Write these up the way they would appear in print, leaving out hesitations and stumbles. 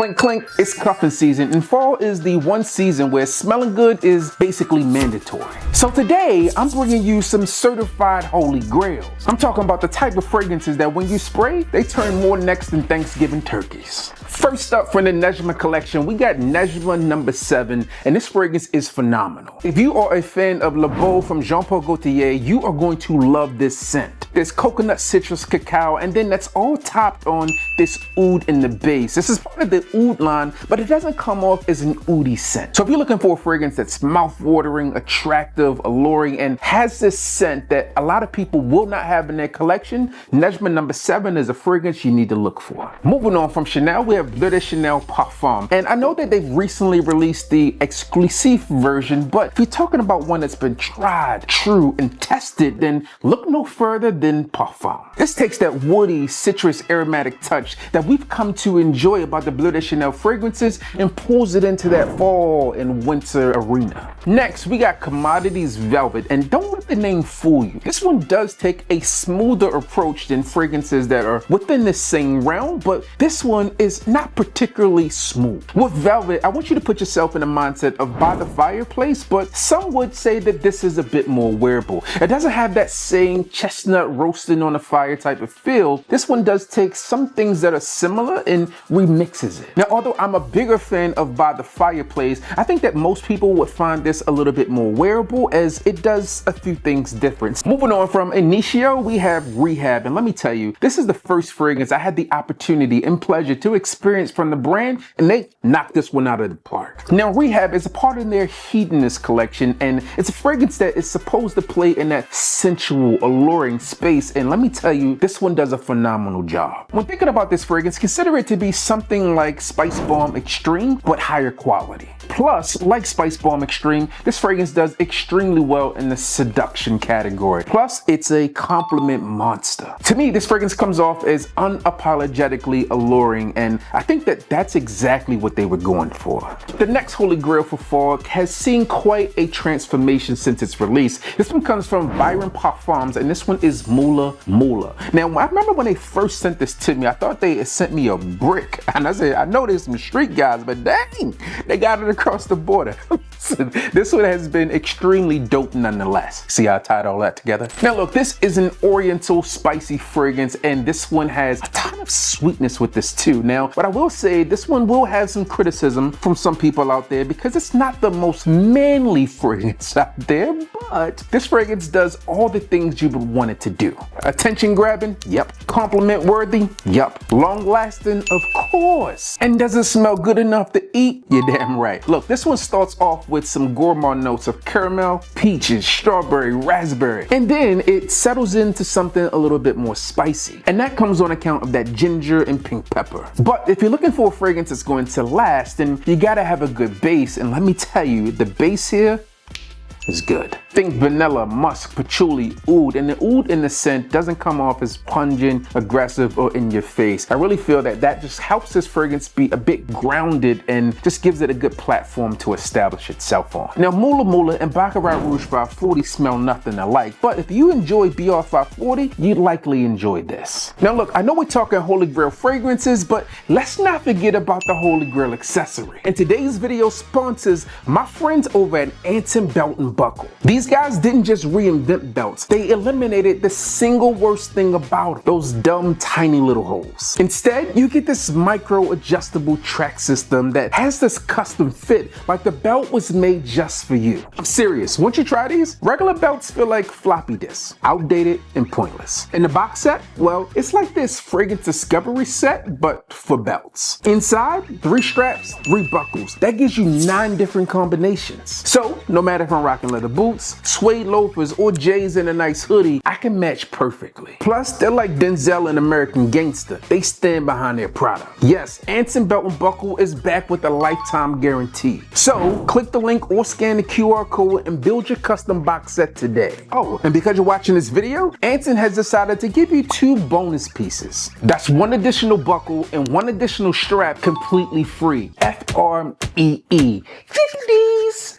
Clink clink, it's cuffing season, and fall is the one season where smelling good is basically mandatory. So today, I'm bringing you some certified holy grails. I'm talking about the type of fragrances that when you spray, they turn more necks than Thanksgiving turkeys. First up from the Nejma collection, we got Nejma number 7, and this fragrance is phenomenal. If you are a fan of Le Beau from Jean Paul Gaultier, you are going to love this scent. There's coconut, citrus, cacao, and then that's all topped on this oud in the base. This is part of the oud line, but it doesn't come off as an oudy scent. So if you're looking for a fragrance that's mouth-watering, attractive, alluring, and has this scent that a lot of people will not have in their collection, Nejma number 7 is a fragrance you need to look for. Moving on from Chanel, we have Bleu de Chanel Parfum. And I know that they've recently released the exclusive version, but if you're talking about one that's been tried, true, and tested, then look no further than Parfum. This takes that woody, citrus, aromatic touch that we've come to enjoy about the Bleu de Chanel fragrances and pulls it into that fall and winter arena. Next, we got Commodities Velvet, and don't let the name fool you. This one does take a smoother approach than fragrances that are within the same realm, but this one is not particularly smooth. With Velvet, I want you to put yourself in the mindset of by the fireplace, but some would say that this is a bit more wearable. It doesn't have that same chestnut roasting on a fire type of feel. This one does take some things that are similar and remixes it. Now, although I'm a bigger fan of By the Fireplace, I think that most people would find this a little bit more wearable as it does a few things different. Moving on from Initio, we have Rehab, and let me tell you, this is the first fragrance I had the opportunity and pleasure to experience from the brand, and they knocked this one out of the park. Now, Rehab is a part of their Hedonist collection, and it's a fragrance that is supposed to play in that sensual, alluring space, and let me tell you, this one does a phenomenal job. When thinking about this fragrance, consider it to be something like Spice Bomb Extreme, but higher quality. Plus, like Spice Bomb Extreme, this fragrance does extremely well in the seduction category. Plus, it's a compliment monster. To me, this fragrance comes off as unapologetically alluring, and I think that that's exactly what they were going for. The next holy grail for fall has seen quite a transformation since its release. This one comes from Byron Parfums, and this one is Mula Mula. Now, I remember when they first sent this to me, I thought they had sent me a brick. And I said, I know there's some street guys, but dang, they got it across the border. This one has been extremely dope nonetheless. See how I tied all that together? Now look, this is an oriental spicy fragrance, and this one has a ton of sweetness with this too. Now, but I will say this one will have some criticism from some people out there because it's not the most manly fragrance out there, but this fragrance does all the things you would want it to do. Attention grabbing? Yep. Compliment worthy? Yep. Long lasting? Of course. And does it smell good enough to eat? You're damn right. Look, this one starts off with some gourmand notes of caramel, peaches, strawberry, raspberry, and then it settles into something a little bit more spicy. And that comes on account of that ginger and pink pepper. But if you're looking for a fragrance that's going to last, then you gotta have a good base. And let me tell you, the base here is good. Think vanilla, musk, patchouli, oud, and the oud in the scent doesn't come off as pungent, aggressive, or in your face. I really feel that that just helps this fragrance be a bit grounded and just gives it a good platform to establish itself on. Now, Mula Mula and Baccarat Rouge 540 smell nothing alike, but if you enjoy BR 540, you'd likely enjoy this. Now look, I know we're talking Holy Grail fragrances, but let's not forget about the Holy Grail accessory. And today's video sponsors my friends over at Anson Belt & Buckle. These guys didn't just reinvent belts, they eliminated the single worst thing about it, those dumb tiny little holes. Instead, you get this micro adjustable track system that has this custom fit like the belt was made just for you. I'm serious, once you try these, regular belts feel like floppy disks, outdated and pointless. And the box set, well, it's like this fragrance discovery set, but for belts. Inside, 3 straps, 3 buckles. That gives you 9 different combinations. So, no matter if I'm rocking leather boots, suede loafers, or J's in a nice hoodie, I can match perfectly. Plus, they're like Denzel in American Gangster. They stand behind their product. Yes, Anson Belt & Buckle is back with a lifetime guarantee. So, click the link or scan the QR code and build your custom box set today. Oh, and because you're watching this video, Anson has decided to give you 2 bonus pieces. That's 1 additional buckle and 1 additional strap completely free. FREE. 50s!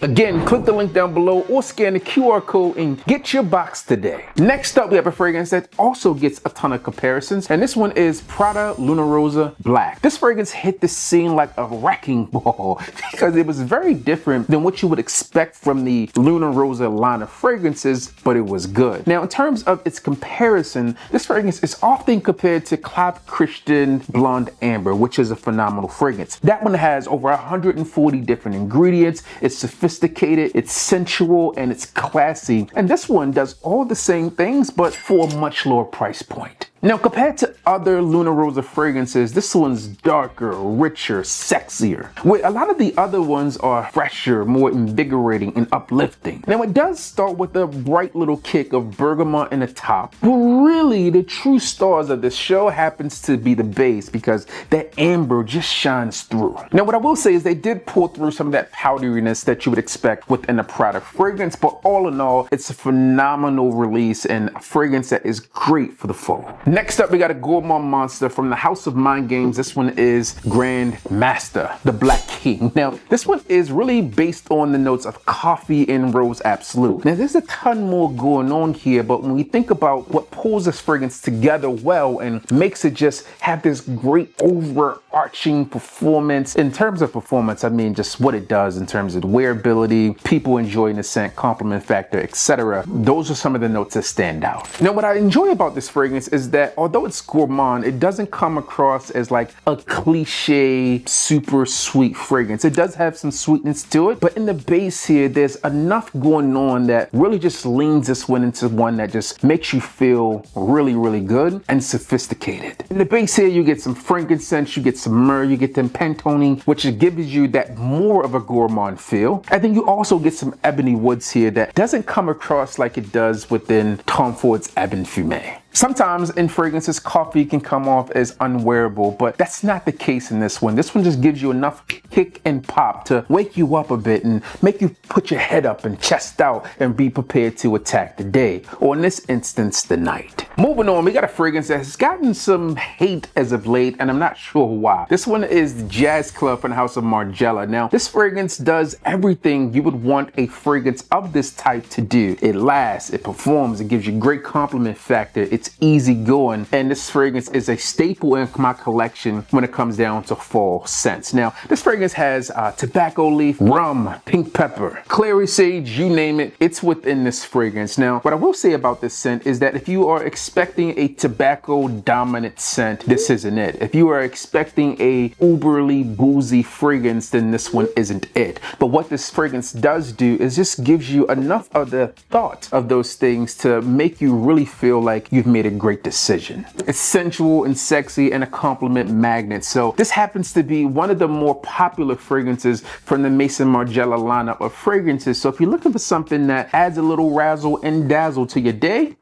Again, click the link down below or scan the QR code and get your box today. Next up, we have a fragrance that also gets a ton of comparisons, and this one is Prada Luna Rosa Black. This fragrance hit the scene like a wrecking ball because it was very different than what you would expect from the Luna Rosa line of fragrances, but it was good. Now, in terms of its comparison, this fragrance is often compared to Clive Christian Blonde Amber, which is a phenomenal fragrance. That one has over 140 different ingredients. It's sophisticated, it's sensual, and it's classy. And this one does all the same things, but for a much lower price point. Now, compared to other Luna Rosa fragrances, this one's darker, richer, sexier, where a lot of the other ones are fresher, more invigorating, and uplifting. Now, it does start with a bright little kick of bergamot in the top, but really, the true stars of this show happens to be the base, because that amber just shines through. Now, what I will say is they did pull through some of that powderiness that you would expect within a Prada fragrance, but all in all, it's a phenomenal release and a fragrance that is great for the fall. Next up, we got a gourmand monster from the House of Mind Games. This one is Grand Master, the Black King. Now, this one is really based on the notes of coffee and rose absolute. Now, there's a ton more going on here, but when we think about what pulls this fragrance together well and makes it just have this great overarching performance. In terms of performance, I mean just what it does in terms of wearability, people enjoying the scent, compliment factor, etc. Those are some of the notes that stand out. Now, what I enjoy about this fragrance is that although it's gourmand, it doesn't come across as like a cliche, super sweet fragrance. It does have some sweetness to it, but in the base here, there's enough going on that really just leans this one into one that just makes you feel really, really good and sophisticated. In the base here, you get some frankincense, you get some myrrh, you get them pentone, which gives you that more of a gourmand feel. And then you also get some ebony woods here that doesn't come across like it does within Tom Ford's Ebon Fumé. Sometimes in fragrances, coffee can come off as unwearable, but that's not the case in this one. This one just gives you enough kick and pop to wake you up a bit and make you put your head up and chest out and be prepared to attack the day, or in this instance, the night. Moving on, we got a fragrance that has gotten some hate as of late, and I'm not sure why. This one is the Jazz Club from the House of Margiela. Now, this fragrance does everything you would want a fragrance of this type to do. It lasts, it performs, it gives you great compliment factor, it's easy going, and this fragrance is a staple in my collection when it comes down to fall scents. Now, this fragrance has tobacco leaf, rum, pink pepper, clary sage, you name it, it's within this fragrance. Now, what I will say about this scent is that if you are expecting a tobacco dominant scent, this isn't it. If you are expecting a uberly boozy fragrance, then this one isn't it. But what this fragrance does do is just gives you enough of the thought of those things to make you really feel like you've made a great decision. It's sensual and sexy and a compliment magnet. So this happens to be one of the more popular fragrances from the Maison Margiela lineup of fragrances. So if you're looking for something that adds a little razzle and dazzle to your day,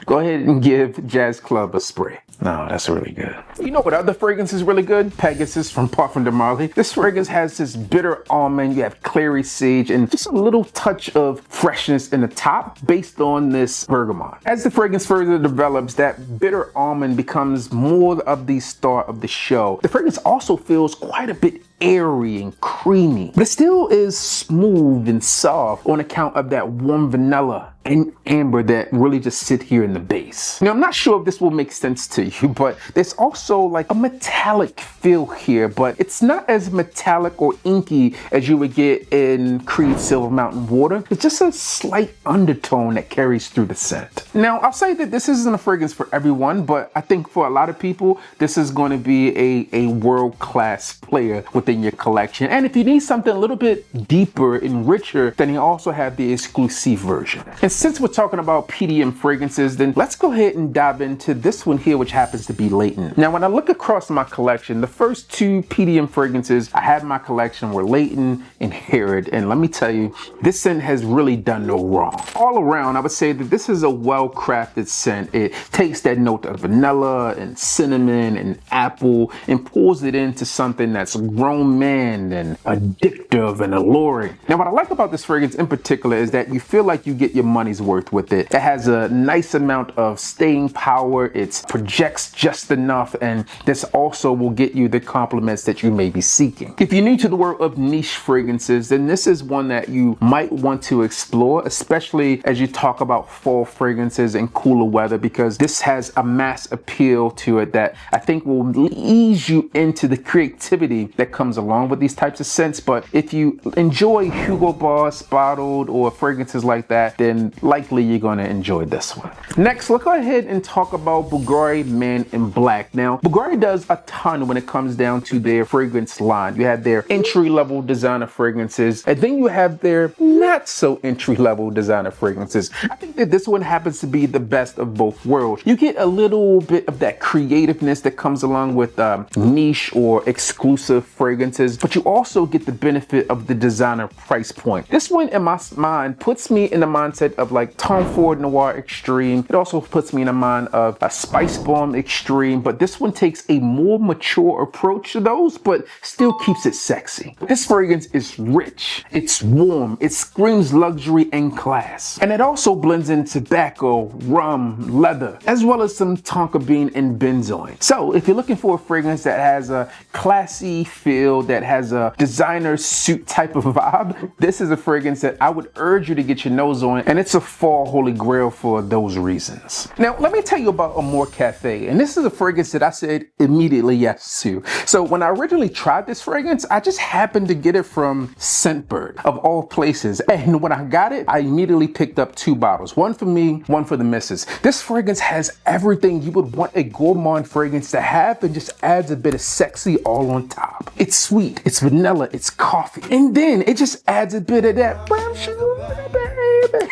go ahead and give Jazz Club a spray. No, that's really good. You know what other fragrance is really good? Pegasus from Parfum de Marly. This fragrance has this bitter almond, you have clary sage, and just a little touch of freshness in the top based on this bergamot. As the fragrance further develops, that bitter almond becomes more of the star of the show. The fragrance also feels quite a bit airy and creamy, but it still is smooth and soft on account of that warm vanilla and amber that really just sit here in the base. Now, I'm not sure if this will make sense to you, but there's also like a metallic feel here, but it's not as metallic or inky as you would get in Creed Silver Mountain Water. It's just a slight undertone that carries through the scent. Now, I'll say that this isn't a fragrance for everyone, but I think for a lot of people, this is going to be a world-class player within your collection. And if you need something a little bit deeper and richer, then you also have the exclusive version. And since we're talking about PDM fragrances, then let's go ahead and dive into this one here, which happens to be Latent. Now, when I look across my collection, the first two PDM fragrances I had in my collection were Latent and Herod. And let me tell you, this scent has really done no wrong. All around, I would say that this is a well-crafted scent. It takes that note of vanilla and cinnamon and apple and pulls it into something that's grown grown man and addictive and alluring. Now, what I like about this fragrance in particular is that you feel like you get your money's worth with it. It has a nice amount of staying power. It projects just enough, and this also will get you the compliments that you may be seeking. If you're new to the world of niche fragrances, then this is one that you might want to explore, especially as you talk about fall fragrances and cooler weather, because this has a mass appeal to it that I think will ease you into the creativity that comes along with these types of scents. But if you enjoy Hugo Boss bottled or fragrances like that, then likely you're going to enjoy this one. Next, let's go ahead and talk about Bulgari Man in Black. Now, Bulgari does a ton when it comes down to their fragrance line. You have their entry-level designer fragrances, and then you have their not so entry-level designer fragrances. I think that this one happens to be the best of both worlds. You get a little bit of that creativeness that comes along with niche or exclusive fragrances, but you also get the benefit of the designer price point. This one in my mind puts me in the mindset of like Tom Ford Noir Extreme. It also puts me in the mind of a Spice Bomb Extreme, but this one takes a more mature approach to those, but still keeps it sexy. This fragrance is rich, it's warm, it screams luxury and class, and it also blends in tobacco, rum, leather, as well as some tonka bean and benzoin. So if you're looking for a fragrance that has a classy feel, that has a designer suit type of vibe, this is a fragrance that I would urge you to get your nose on, and it's a fall holy grail for those reasons. Now, let me tell you about Amore Cafe, and this is a fragrance that I said immediately yes to. So when I originally tried this fragrance, I just happened to get it from Scentbird, of all places, and when I got it, I immediately picked up 2 bottles, one for me, one for the missus. This fragrance has everything you would want a gourmand fragrance to have, and just adds a bit of sexy all on top. It's sweet, it's vanilla, it's coffee, and then it just adds a bit of that brown sugar, baby.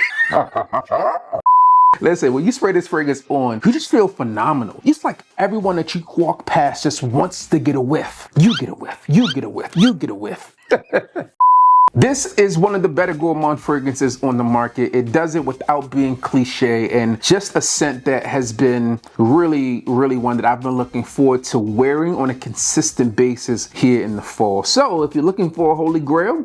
Listen, when you spray this fragrance on, you just feel phenomenal. It's like everyone that you walk past just wants to get a whiff. You get a whiff, you get a whiff, you get a whiff. This is one of the better gourmand fragrances on the market. It does it without being cliche, and just a scent that has been really one that I've been looking forward to wearing on a consistent basis here in the fall. So if you're looking for a holy grail,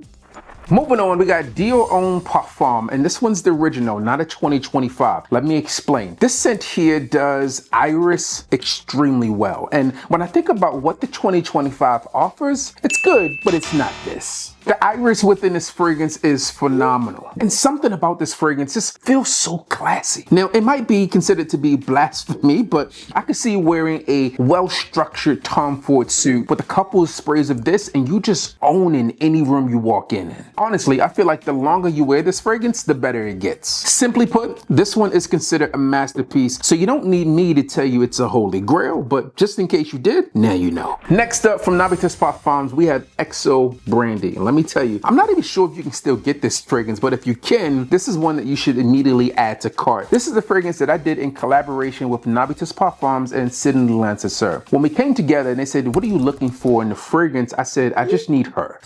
moving on, we got Dior Homme Parfum, and this one's the original, not a 2025. Let me explain. This scent here does iris extremely well, and when I think about what the 2025 offers, it's good, but it's not this. The iris within this fragrance is phenomenal, and something about this fragrance just feels so classy. Now, it might be considered to be blasphemy, but I could see you wearing a well-structured Tom Ford suit with a couple of sprays of this, and you just own in any room you walk in. Honestly, I feel like the longer you wear this fragrance, the better it gets. Simply put, this one is considered a masterpiece, so you don't need me to tell you it's a holy grail, but just in case you did, now you know. Next up from Navitus Parfums, we have XO Brandy. Let me tell you, I'm not even sure if you can still get this fragrance, but if you can, this is one that you should immediately add to cart. This is a fragrance that I did in collaboration with Navitus Parfums and Sidney Lancesser. When we came together and they said, what are you looking for in the fragrance? I said, I just need her.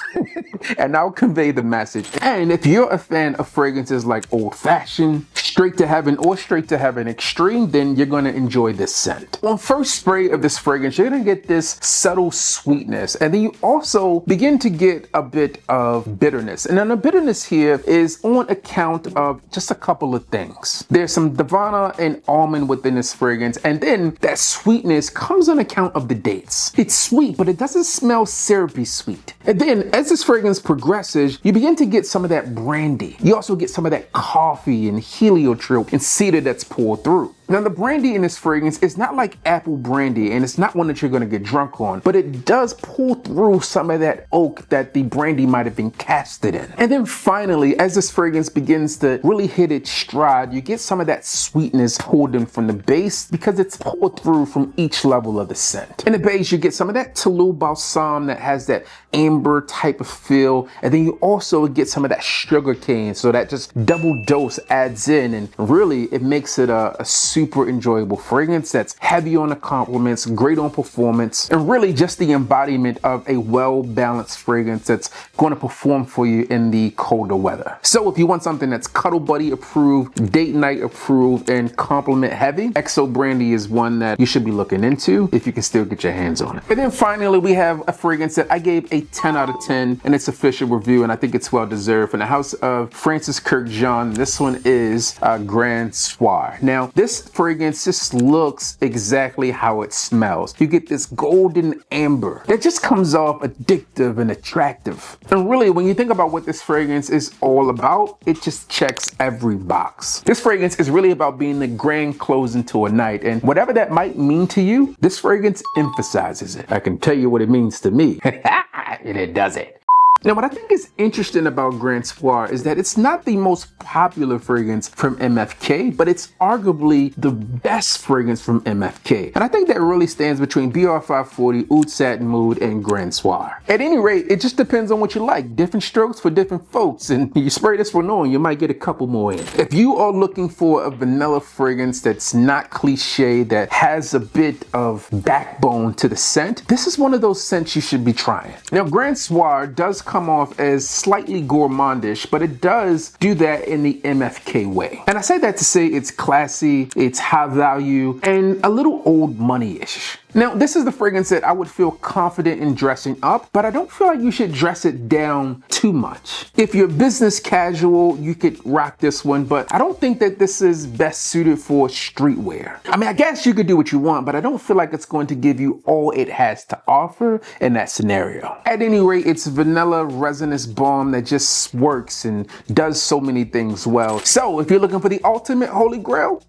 And I'll convey the message. And if you're a fan of fragrances like Old Fashioned, Straight to Heaven, or Straight to Heaven Extreme, then you're going to enjoy this scent. On first spray of this fragrance, you're going to get this subtle sweetness, and then you also begin to get a bit of bitterness. And then the bitterness here is on account of just a couple of things. There's some Davana and almond within this fragrance, and then that sweetness comes on account of the dates. It's sweet, but it doesn't smell syrupy sweet. And then as this fragrance progresses, you begin to get some of that brandy. You also get some of that coffee and heliotrope and cedar that's poured through. Now, the brandy in this fragrance is not like apple brandy, and it's not one that you're going to get drunk on, but it does pull through some of that oak that the brandy might have been casted in. And then finally, as this fragrance begins to really hit its stride, you get some of that sweetness pulled in from the base because it's pulled through from each level of the scent. In the base, you get some of that Toulouse balsam that has that amber type of feel, and then you also get some of that sugar cane, so that just double dose adds in, and really it makes it a super enjoyable fragrance that's heavy on the compliments, great on performance, and really just the embodiment of a well-balanced fragrance that's going to perform for you in the colder weather. So if you want something that's cuddle buddy approved, date night approved, and compliment heavy, XO Brandy is one that you should be looking into if you can still get your hands on it. And then finally, we have a fragrance that I gave a 10 out of 10 in its official review, and I think it's well deserved, from the house of Francis Kirk John. This one is Grand Soir. Now, this fragrance just looks exactly how it smells. You get this golden amber that just comes off addictive and attractive. And really, when you think about what this fragrance is all about, it just checks every box. This fragrance is really about being the grand closing to a night, and whatever that might mean to you, this fragrance emphasizes it. I can tell you what it means to me, and it does it. Now, what I think is interesting about Grand Soir is that it's not the most popular fragrance from MFK, but it's arguably the best fragrance from MFK. And I think that really stands between BR540, Oud Satin Mood, and Grand Soir. At any rate, it just depends on what you like. Different strokes for different folks. And you spray this for knowing, you might get a couple more in. If you are looking for a vanilla fragrance that's not cliche, that has a bit of backbone to the scent, this is one of those scents you should be trying. Now, Grand Soir does come off as slightly gourmandish, but it does do that in the MFK way. And I say that to say it's classy, it's high value, and a little old money-ish. Now, this is the fragrance that I would feel confident in dressing up, but I don't feel like you should dress it down too much. If you're business casual, you could rock this one, but I don't think that this is best suited for streetwear. I mean, I guess you could do what you want, but I don't feel like it's going to give you all it has to offer in that scenario. At any rate, it's vanilla resinous balm that just works and does so many things well. So if you're looking for the ultimate holy grail,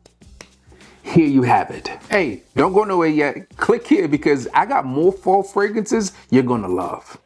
here you have it. Hey, don't go nowhere yet. Click here because I got more fall fragrances you're gonna love.